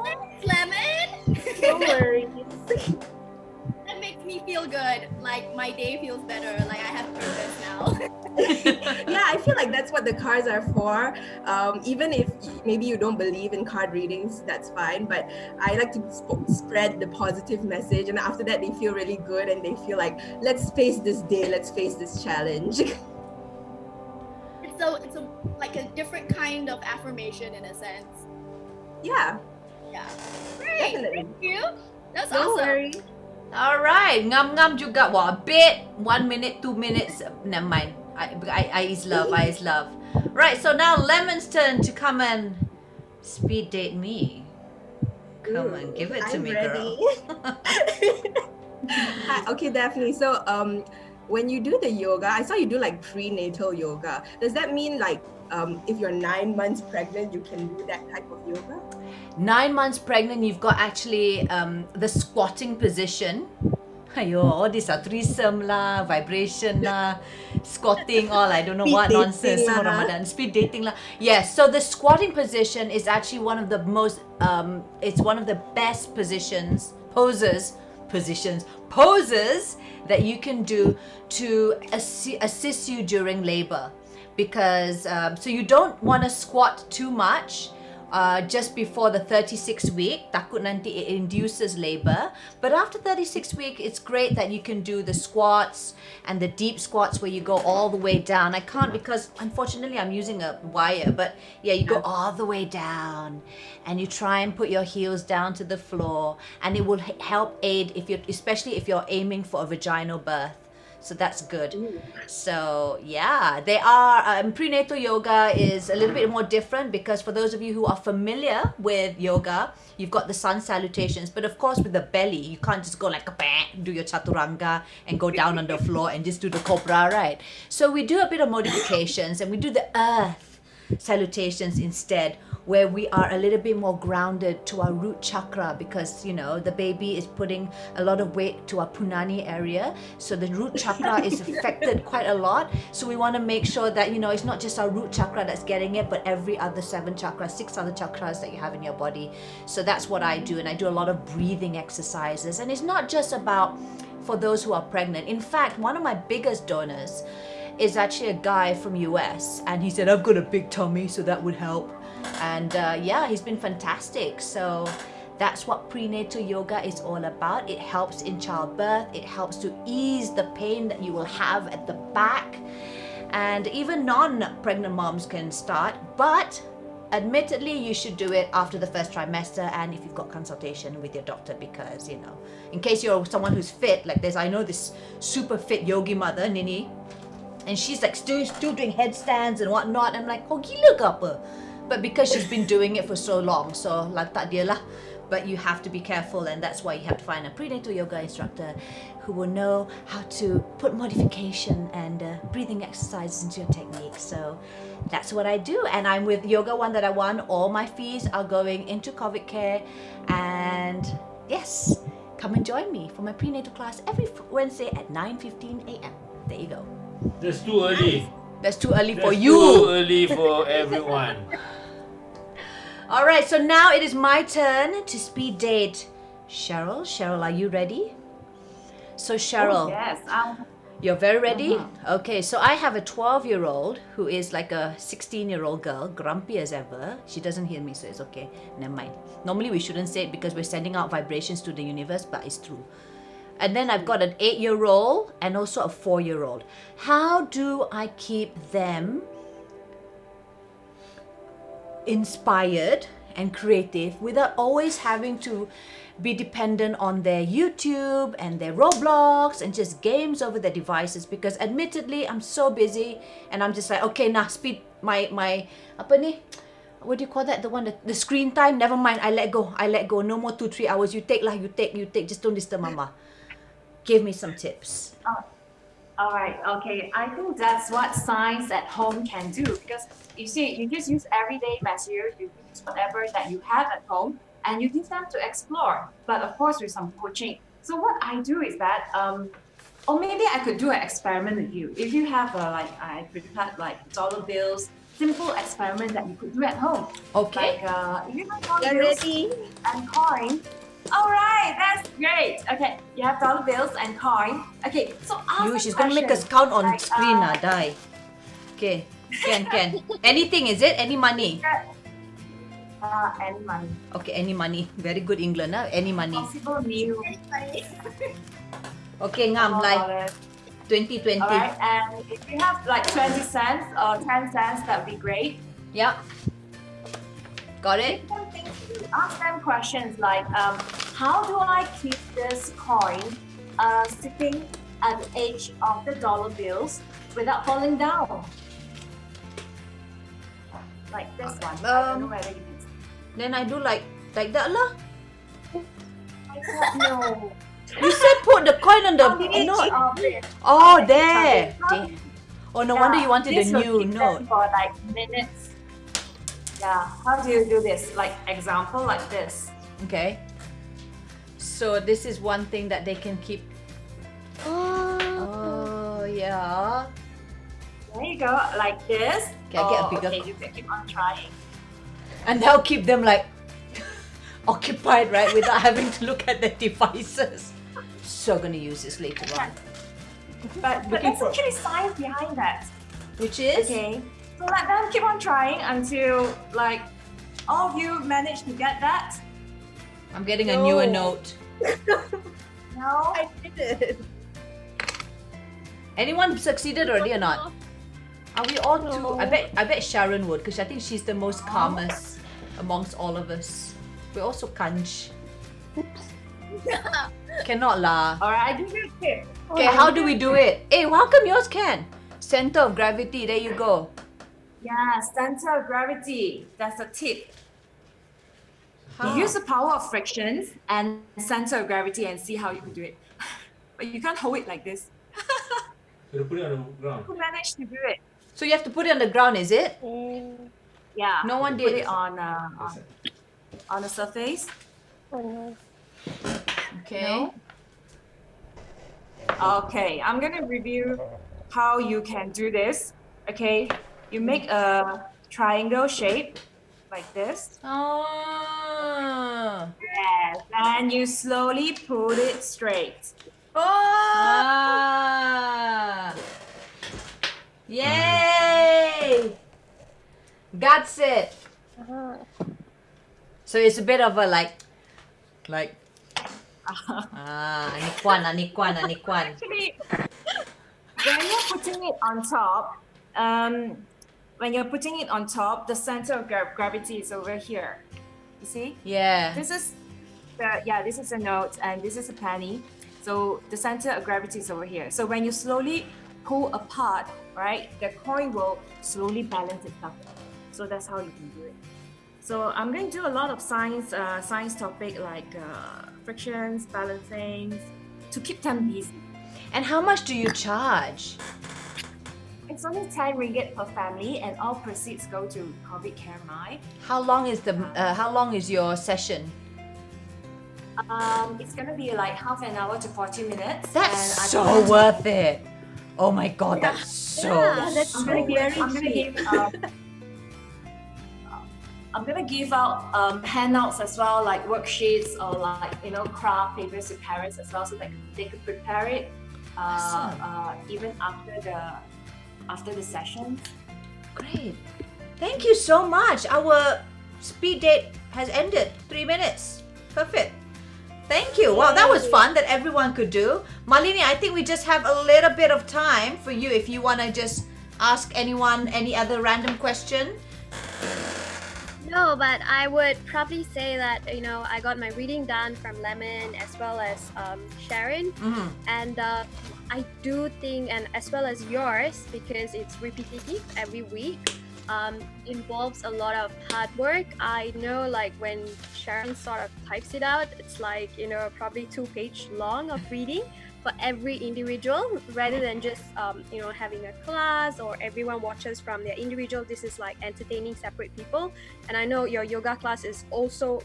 Thanks, Lemon. No worries. That makes me feel good. Like my day feels better. Like I have purpose now. Yeah, I feel like that's what the cards are for. Even if maybe you don't believe in card readings, that's fine. But I like to spread the positive message, and after that, they feel really good and they feel like, let's face this day, let's face this challenge. It's a like a different kind of affirmation in a sense. Yeah, Yeah. Great. definitely. Thank you. That's No awesome. worries. Alright, ngam-ngam juga. Wah, a bit. 1 minute, 2 minutes. Never mind. I is love. I is love. Right, so now Lemon's turn to come and speed date me. Come and give it to I'm me, ready. girl. Hi, okay, Daphne. So, when you do the yoga, I saw you do like prenatal yoga. Does that mean like if you're 9 months pregnant, you can do that type of yoga? 9 months pregnant, you've got actually the squatting position. Ayo, all these are threesome lah, vibration lah, squatting, all I don't know Speed what dating nonsense. lah. Ramadan, speed dating lah. Yes, so the squatting position is actually one of the most, it's one of the best poses that you can do to assist you during labor. Because, so you don't want to squat too much just before the 36th week. Takut nanti it induces labor. But after 36th week, it's great that you can do the squats and the deep squats where you go all the way down. I can't because unfortunately I'm using a wire, but yeah, you go all the way down and you try and put your heels down to the floor, and it will help aid especially if you're aiming for a vaginal birth. So that's good. So yeah, they are prenatal yoga is a little bit more different because for those of you who are familiar with yoga, you've got the sun salutations, but of course with the belly, you can't just go like a bang, do your chaturanga and go down on the floor and just do the cobra, right? So we do a bit of modifications and we do the earth salutations instead, where we are a little bit more grounded to our root chakra because, you know, the baby is putting a lot of weight to our punani area. So the root chakra is affected quite a lot. So we want to make sure that, you know, it's not just our root chakra that's getting it, but every other 7 chakras, 6 other chakras that you have in your body. So that's what I do. And I do a lot of breathing exercises. And it's not just about for those who are pregnant. In fact, one of my biggest donors is actually a guy from US. And he said, I've got a big tummy, so that would help. And yeah, he's been fantastic. So that's what prenatal yoga is all about. It helps in childbirth. It helps to ease the pain that you will have at the back. And even non-pregnant moms can start, but admittedly you should do it after the first trimester and if you've got consultation with your doctor, because, you know, in case you're someone who's fit, like this, I know this super fit yogi mother, Nini, and she's like still doing headstands and whatnot. I'm like, oh gila ke apa? But because she's been doing it for so long, so like tak dia lah. But you have to be careful, and that's why you have to find a prenatal yoga instructor who will know how to put modification and breathing exercises into your technique. So that's what I do, and I'm with Yoga 101. All my fees are going into COVID care, and yes, come and join me for my prenatal class every Wednesday at 9:15 a.m. There you go. That's too early. That's too early for That's you. too early for everyone. All right, so now it is my turn to speed date Cheryl. Cheryl, are you ready? So Cheryl, Oh, yes. You're very ready? Okay, so I have a 12-year-old who is like a 16-year-old girl, grumpy as ever. She doesn't hear me, so it's okay. Never mind. Normally we shouldn't say it because we're sending out vibrations to the universe, but it's true. And then I've got an 8-year-old and also a 4-year-old. How do I keep them inspired and creative without always having to be dependent on their YouTube and their Roblox and just games over their devices? Because admittedly, I'm so busy and I'm just like, okay, nah, speed my apa ni? What do you call that? The screen time. Never mind. I let go. No more 2-3 hours. You take lah. You take. Just don't disturb mama. Give me some tips. All right, okay. I think that's what science at home can do, because you see, you just use everyday material, you use whatever that you have at home, and you give them to explore. But of course, with some coaching. So what I do is that, or maybe I could do an experiment with you. If you have I prepared like dollar bills, simple experiment that you could do at home. Okay. Like if you have dollar bills and coin. All right, that's great. Okay, you have dollar bills and coin. Okay, so ask She's gonna make us count on like, screen die. Okay, can. Anything, is it? Any money? Any money. Okay, any money. Very good England, huh? Any money. Possible meal. Okay, ngam, like 2020. All right, and if you have like 20 cents or 10 cents, that would be great. Yeah. Got it? Ask them questions like, how do I keep this coin sitting at the edge of the dollar bills without falling down? Like this one. I don't know whether you can see. Then I do like that lah. I don't know. You said put the coin on the note. Oh, there. Oh, no wonder you wanted a This will new keep them note. for like minutes. Yeah, how do you do this? Like example like this. Okay. So this is one thing that they can keep. Oh, yeah. There you go, like this. Okay, I get a bigger Okay, you can keep on trying. And that'll keep them like occupied, right? Without having to look at their devices. So gonna use this later on. But there's actually science behind that. Which is? Okay. So let them keep on trying until like all of you manage to get that. I'm getting a newer note. No? I did it. Anyone succeeded already or not? Are we all too? I bet Sharon would, because I think she's the most calmest amongst all of us. We're also kanj. Cannot lah. Alright, I give you a tip. Okay, how do we do it? Hey, how come yours can? Center of gravity, there you go. Yeah, center of gravity. That's a tip. You use the power of frictions and center of gravity and see how you can do it. But you can't hold it like this. So put it on the ground. Who managed to do it? So you have to put it on the ground, is it? Yeah. No one Put did. it on the surface. Oh no. Okay. Okay, I'm gonna review how you can do this. Okay, you make a triangle shape like this. Ah. Yes, and you slowly put it straight. Ah. Yay! Got it. So it's a bit of a like. Anikwan. Actually, when you're putting it on top, the center of gravity is over here. You see? Yeah. This is a note and this is a penny. So the center of gravity is over here. So when you slowly pull apart, right, the coin will slowly balance itself. So that's how you can do it. So I'm going to do a lot of science topic like frictions, balancing, to keep them busy. And how much do you charge? It's only 10 ringgit per family, and all proceeds go to Covidcaremy. How long is your session? It's gonna be like half an hour to 40 minutes. That's and so worth it. Oh my god, that's so. Yeah, that's I'm very I'm gonna give out handouts as well, like worksheets or like craft papers to parents as well, so that they could prepare it Awesome. even after the session. Great. Thank you so much. Our speed date has ended. 3 minutes. Perfect. Thank you. Wow, that was fun that everyone could do. Maalini, I think we just have a little bit of time for you if you want to just ask anyone any other random question. No, but I would probably say that, I got my reading done from Lemon as well as Sharon. And I do think, and as well as yours, because it's repetitive every week, involves a lot of hard work. I know, like, when Sharon sort of types it out, it's like, probably 2-page long of reading for every individual, rather than just having a class or everyone watches from their individual. This is like entertaining separate people. And I know your yoga class is also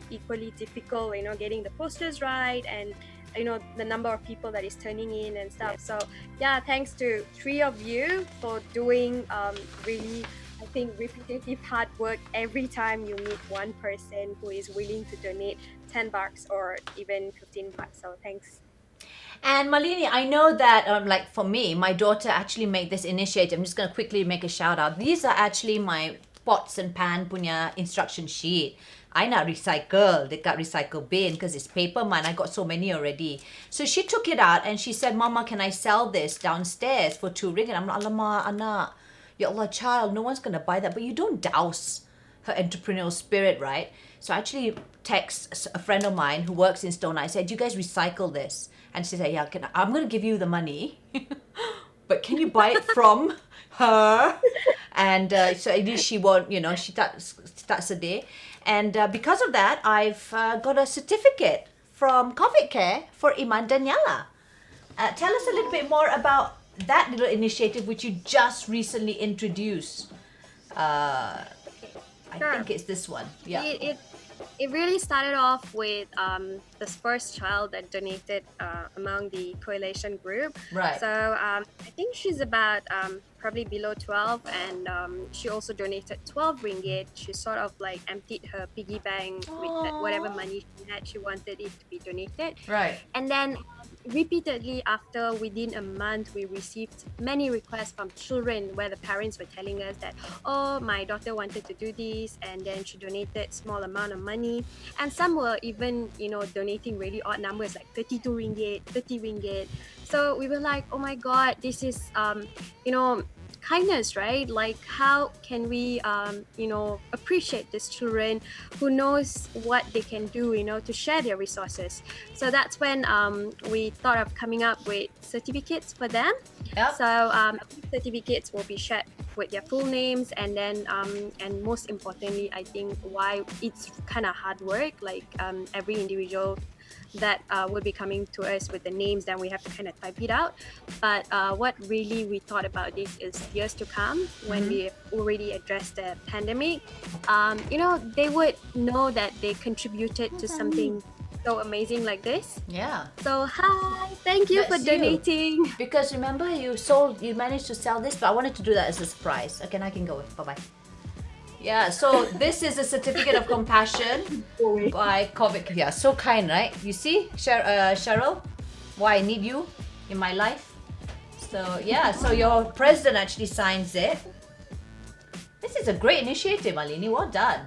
equally difficult, getting the posters right, and the number of people that is turning in and stuff. So yeah, thanks to 3 of you for doing really, I think, repetitive hard work every time you meet one person who is willing to donate $10 or even $15. So thanks. And Maalini, I know that, like for me, my daughter actually made this initiative. I'm just going to quickly make a shout out. These are actually my pots and pan punya instruction sheet. I nak recycle dekat recycle bin because it's paper man. I got so many already. So she took it out and she said, Mama, can I sell this downstairs for RM2? I'm like, Alamak, anak. Ya Allah, child, no one's going to buy that. But you don't douse her entrepreneurial spirit, right? So I actually text a friend of mine who works in Stone. I said, you guys recycle this? And she said, yeah, I'm going to give you the money. But can you buy it from her? And so at least she won't, she starts a day. And because of that, I've got a certificate from Covidcaremy for Iman Daniela. Tell us a little bit more about that little initiative which you just recently introduced. I think it's this one. Yeah. It really started off with the first child that donated among the coalition group. Right. So I think she's about probably below 12, and she also donated 12 ringgit. She sort of like emptied her piggy bank with whatever money she had. She wanted it to be donated. Right. And then repeatedly within a month, we received many requests from children where the parents were telling us that, oh, my daughter wanted to do this, and then she donated small amount of money, and some were even donating really odd numbers like 32 ringgit, 30 ringgit. So we were like, oh my god, this is kindness, right? Like, how can we appreciate these children who knows what they can do, to share their resources. So that's when we thought of coming up with certificates for them. Yep. So certificates will be shared with their full names, and then and most importantly, I think why it's kind of hard work, like every individual that will be coming to us with the names, then we have to kind of type it out. But what really we thought about this is years to come, when we have already addressed the pandemic, they would know that they contributed to something so amazing like this. Yeah. So hi, thank you for donating. Because remember, you managed to sell this, but I wanted to do that as a surprise. Okay, now I can go. Bye-bye. Yeah, so this is a certificate of compassion by Covidcaremy. Yeah, so kind, right? You see, Cheryl, why I need you in my life. So yeah, so your president actually signs it. This is a great initiative, Maalini. Well done.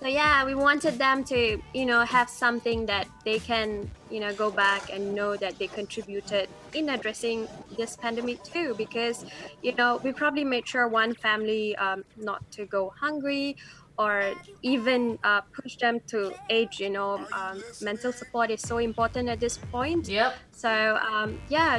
So yeah, we wanted them to, have something that they can, go back and know that they contributed in addressing this pandemic too, because, we probably made sure one family not to go hungry, or even push them to age. Mental support is so important at this point. Yep. So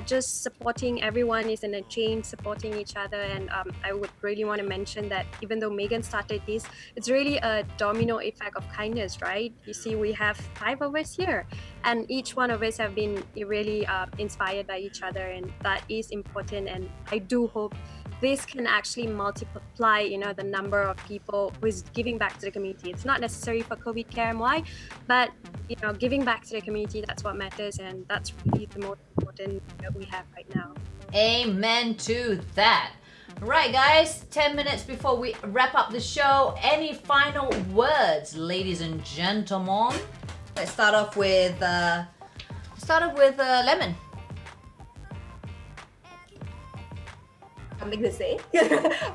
just supporting everyone is in a chain, supporting each other. And I would really want to mention that even though Megan started this, it's really a domino effect of kindness, right? You see, we have 5 of us here, and each one of us have been really inspired by each other, and that is important. And I do hope this can actually multiply, the number of people who is giving back to the community. It's not necessary for Covidcaremy, but giving back to the community, that's what matters, and that's really the most important that we have right now. Amen to that. Right, guys, 10 minutes before we wrap up the show. Any final words, ladies and gentlemen? Let's start off with Lemon. something to say?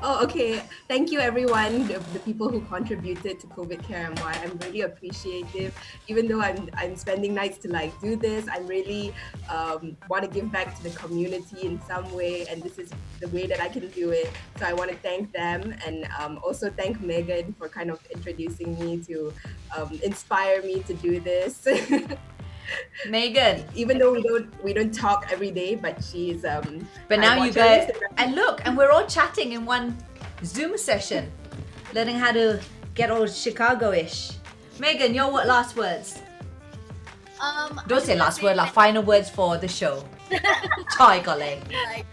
Oh, okay. Thank you, everyone, the people who contributed to Covidcaremy. I'm really appreciative. Even though I'm spending nights to like do this, I really want to give back to the community in some way, and this is the way that I can do it. So I want to thank them, and also thank Megan for kind of introducing me to inspire me to do this. Megan. Even though we don't talk every day, but she's But I now watch you her guys, Instagram. and look, and we're all chatting in one Zoom session, learning how to get all Chicago-ish. Megan, your last words. Don't say last word, like final words for the show. Chai Gale. Like,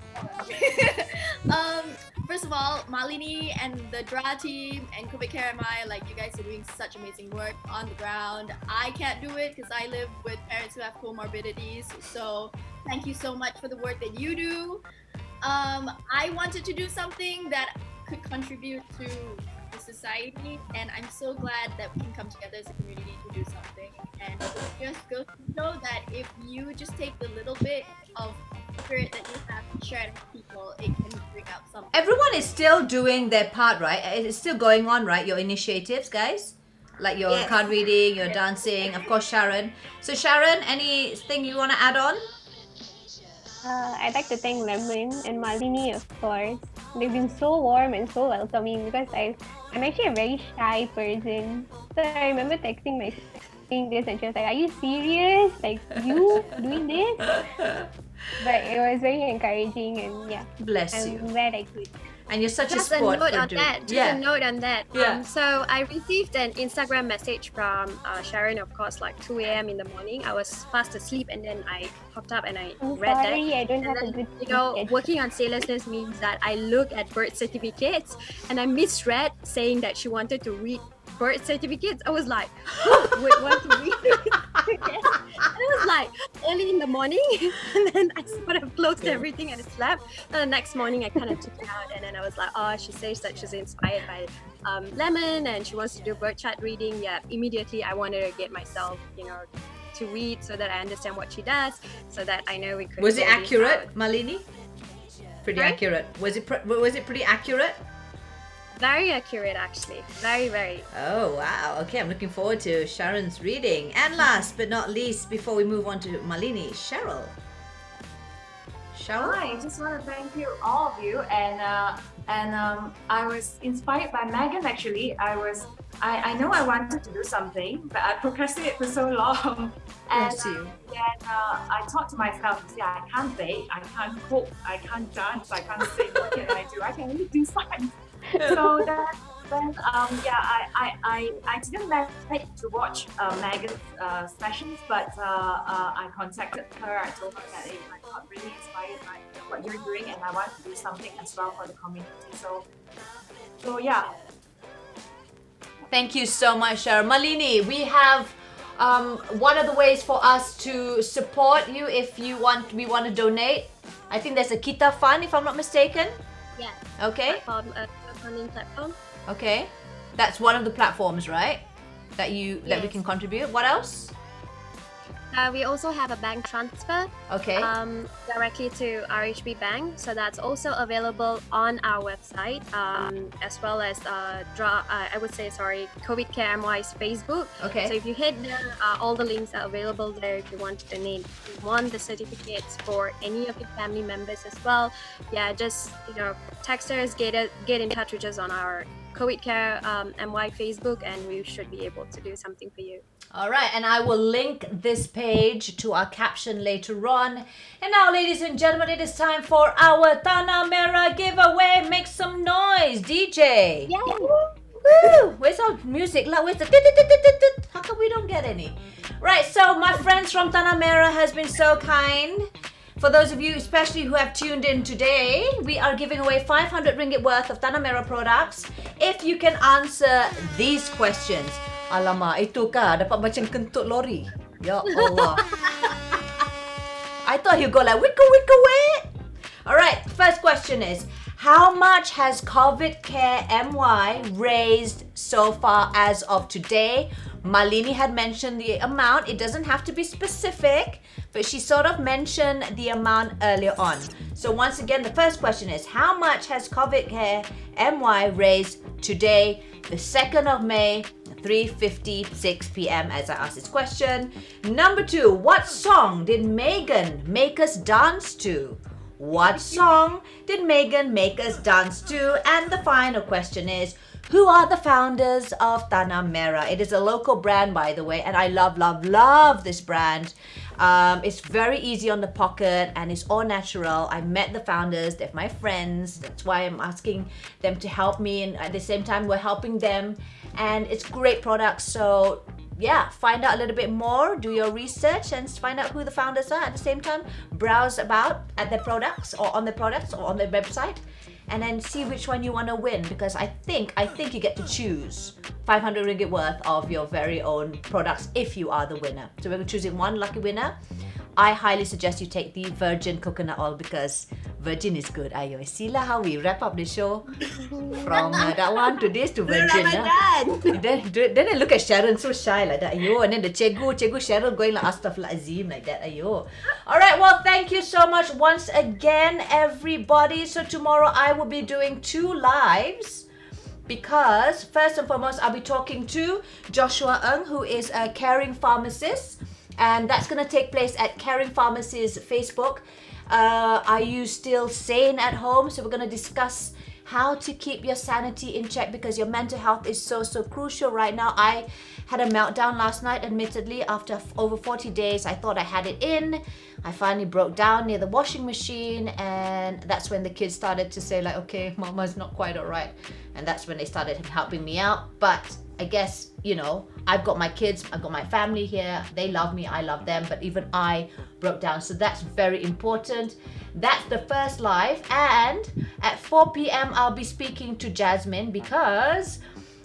first of all, Maalini and the DHRAA team and Covidcaremy, like you guys are doing such amazing work on the ground. I can't do it because I live with parents who have comorbidities. So thank you so much for the work that you do. I wanted to do something that could contribute to the society, and I'm so glad that we can come together as a community to do something. And it just goes to show that if you just take the little bit of spirit that you have and share it with people, it can bring out something. Everyone is still doing their part, right? It's still going on, right? Your initiatives, guys? Like your Yes. card reading, your dancing, of course, Sharon. So Sharon, anything you want to add on? I'd like to thank Lemon and Maalini, of course. They've been so warm and so welcoming because I'm actually a very shy person. So I remember texting my sister doing this and she was like, "Are you serious? Like you doing this?" But it was very encouraging and yeah, Bless I'm you. glad I could. And you're such Just a a sport note for on doing. that. Just Yeah. a note on that. Yeah. So I received an Instagram message from Sharon, of course, like 2 a.m. in the morning. I was fast asleep, and then I popped up and I I'm read sorry, I don't that. And have a then, good you know, schedule. working on sailorlessness means that I look at birth certificates, and I misread saying that she wanted to read birth certificates. I was like, who would want to read birth certificates? And it was like early in the morning, and then I sort of closed everything and slept. And the next morning, I kind of took it out, and then I was like, oh, she says that she's inspired by Lemon and she wants to do bird chart reading. Yeah, immediately I wanted to get myself, you know, to read so that I understand what she does, so that I know we could. Was it roll this accurate, out. Malini? Pretty Sorry? accurate. Was it pretty accurate? Very accurate, actually. Very, very. Oh wow. Okay, I'm looking forward to Sharon's reading. And last but not least, before we move on to Malini, Cheryl. Cheryl? I just want to thank you, all of you, and I was inspired by Megan. Actually, I know I wanted to do something, but I procrastinated for so long. And Bless you. then I thought to myself, see, I can't bake, I can't cook, I can't dance, I can't sing. What can I do? I can only do science. So then I didn't manage to watch Megan's sessions, but I contacted her. I told her that I got really inspired by what you're doing, and I want to do something as well for the community. So yeah. Thank you so much, Cheryl. Malini, we have one of the ways for us to support you if we want to donate. I think there's a Kita Fund, if I'm not mistaken. Yeah. Okay. Funding platform. Okay. That's one of the platforms, right? That we Yes. can contribute. What else? We also have a bank transfer Okay. directly to RHB Bank, so that's also available on our website, as well as Covidcareemy's Facebook. Okay. So if you hit there, all the links are available there if you want to donate. If you want the certificates for any of your family members as well, yeah, just text us, get in touch with us on our Covidcare MY Facebook, and we should be able to do something for you. All right, and I will link this page to our caption later on. And now, ladies and gentlemen, it is time for our Tanah Merah giveaway. Make some noise, DJ. Yay! Woo! Where's our music? Where's the tut-tut-tut-tut-tut? How come we don't get any? Right, so my friends from Tanah Merah has been so kind. For those of you especially who have tuned in today, we are giving away 500 ringgit worth of Tanah Merah products if you can answer these questions. Alamak, itu kah dapat macam kentut lori? Ya Allah. I thought he'd go like wicka wicka wick. Alright, first question is, How much has Covidcaremy raised so far as of today? Maalini had mentioned the amount. It doesn't have to be specific, but she sort of mentioned the amount earlier on. So once again, the first question is, how much has Covidcaremy raised today, the 2nd of May, 3:56 p.m. as I asked this question. Number 2, what song did Megan make us dance to? What song did Megan make us dance to? And the final question is, who are the founders of Tanah Merah? It is a local brand, by the way, and I love this brand. It's very easy on the pocket and it's all natural. I met the founders, they're my friends. That's why I'm asking them to help me, and at the same time we're helping them, and it's great products. So yeah, find out a little bit more, do your research and find out who the founders are. At the same time, browse about at their products or on their website, and then see which one you want to win, because I think you get to choose 500 ringgit worth of your very own products if you are the winner. So we're choosing one lucky winner. I highly suggest you take the virgin coconut oil because virgin is good. Ayo, sila how we wrap up the show from that one to this to virgin. Then I look at Sharon so shy like that. Ayo, and then the Cikgu Sharon going like astaghfirullahalazim like that. Ayo. All right, well, thank you so much once again, everybody. So tomorrow I will be doing 2 lives. Because first and foremost, I'll be talking to Joshua Ng, who is a caring pharmacist. And that's going to take place at Caring Pharmacy's Facebook. Are you still sane at home? So we're going to discuss how to keep your sanity in check, because your mental health is so crucial right now. I had a meltdown last night, admittedly. After over 40 days, I thought I had it in. I finally broke down near the washing machine, and that's when the kids started to say like, okay, mama's not quite alright. And that's when they started helping me out. But I guess, you know, I've got my kids, I've got my family here. They love me, I love them, but even I broke down. So that's very important. That's the first live. And at 4 p.m. I'll be speaking to Jasmine, because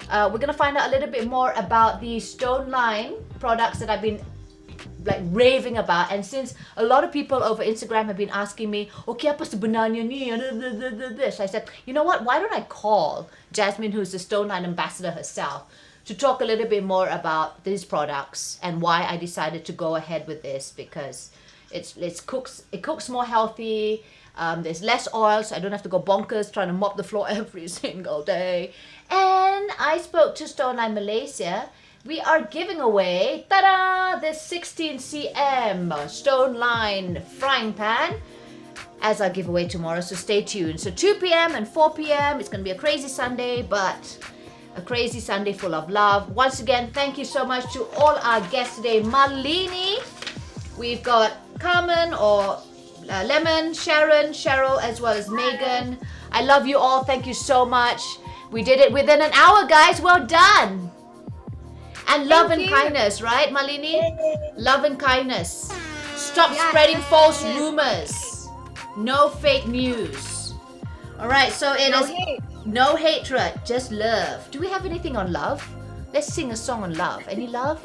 we're going to find out a little bit more about the Stone Line products that I've been like raving about. And since a lot of people over Instagram have been asking me, okay, apa sebenarnya ni? So I said, you know what, why don't I call Jasmine, who's the Stone Line ambassador herself, to talk a little bit more about these products and why I decided to go ahead with this, because it cooks more healthy. There's less oil, so I don't have to go bonkers trying to mop the floor every single day. And I spoke to Stone Line Malaysia. We are giving away, ta-da, this 16 cm Stone Line frying pan as our giveaway tomorrow, so stay tuned. So 2 p.m. and 4 p.m. It's going to be a crazy Sunday, but a crazy Sunday full of love. Once again, thank you so much to all our guests today. Maalini, we've got Carmen or Lemon, Sharon, Cheryl, as well as Megan. I love you all. Thank you so much. We did it within an hour, guys. Well done. And love and kindness, right, Maalini? Love and kindness. Stop spreading false rumors. No fake news. All right, so it is no hatred, just love. Do we have anything on love? Let's sing a song on love. Any love?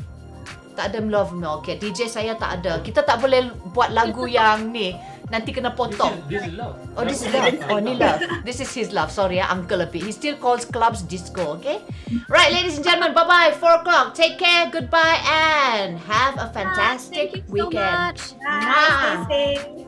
Tak ada love no. Okay, DJ saya tak ada. Kita tak boleh buat lagu yang ni. Nanti kena potong. This is love. Oh, this is love. Oh, ni love. This is his love. Sorry, uncle a bit. He still calls clubs disco, okay? Right, ladies and gentlemen, bye-bye. 4 o'clock. Take care, goodbye, and have a fantastic Thank you so weekend. much. Bye. Stay safe.